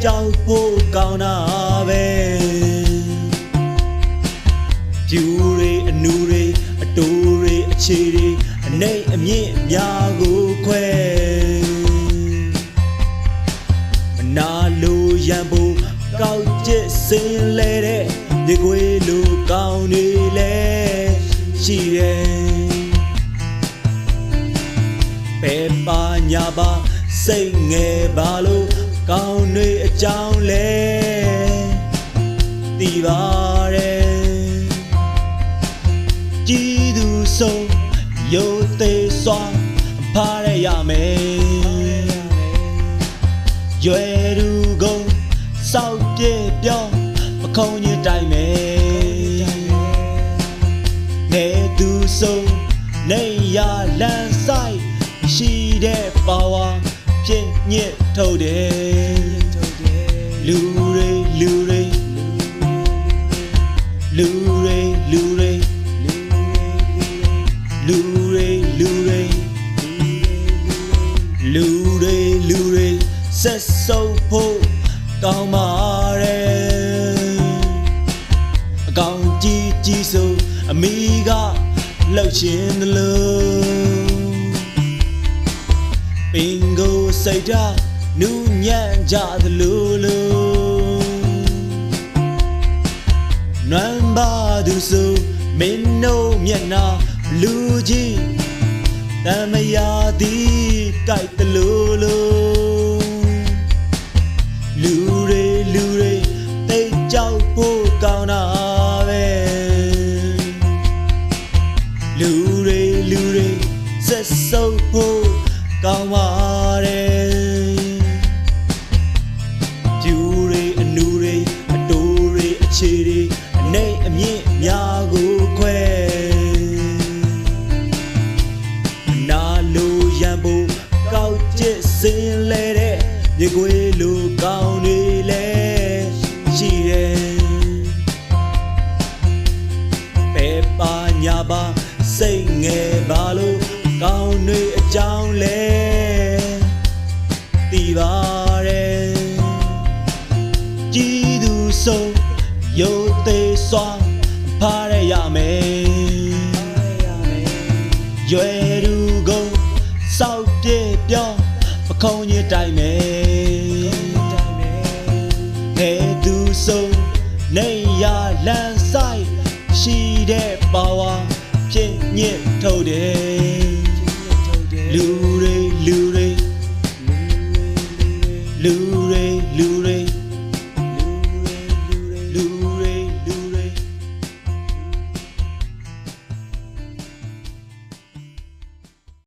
ကြောက်ဖို့ကောင်းတာပဲပြူတွေအနူတွေအတိုးတွေအခြေတွေအနေအမြင့်အများကိုခွဲမနာလိုရန်ဖို့ကောက်ကျစ်စင်လဲတဲ့ဒီကွေလိုကောင်းနေလဲရှိတယ်ပဲပါညာပါစိတ်ငယ်ပါလို့ကောင်းနေအကြောင်းလဲသိပါတယ်ကြည်သူဆုံးရိုသေစွာဖားရရမယ်ရွယ်သူကုန်စောက်ပြေပြောင်းမခုံညတိုင်းမယ်နေသူဆုံးနေရလန်းဆိုင်ရှိတဲ့ပါဝါပြည့်ညစ်ထုတ်တယ်လူတွေလူတွေလူတွေလူတွေလူတွေလူတွေလူတွေလူတွေဆက်စုပ်ဖို့ကောင်းပါတယ်အကောင်ကြီးကြီးဆိုအမိကလှုပ်ရှင်သလိုပင်ကိုစိတ်ဓာတ်နူးညံ့ကြသလိုနွမ်းပါသူဆိုမင်းတို့မျက်နှာလူကြီးတမယာသည်ကြိုက်သလိုလူတွေလူတွေတိတ်ကြောက်ဖို့ကောင်းတာပဲလူတွေလူတွေဆက်စုပ်ဖို့ကောင်းပါတယ်ပြူတွေအနူတွေအတိုးတွေအခြေတွေအနေအမြင့်များကိုခွဲနာလိုရန်ဖို့ကောက်ကျစ်စင်လဲတဲ့မြေခွေလိုကောင်းနေလဲရှိတယ်ပဲပါညာပါစိတ်ငယ်ပါလို့ကောင်းနေအကြောင်းလဲသိပါတယ်ကြည်သူဆုံးရိုသေစွာဖားရရမယ်ရွယ်သူကုန်စောက်ပြေပြောင်းပခုံးညတိုင်းမယ်နေသူဆုံးနေရလန်းဆိုင်ရှိတဲ့ပါဝါပြည့်ညစ်ထုတ်တယ်လူတွေလူတွေလူ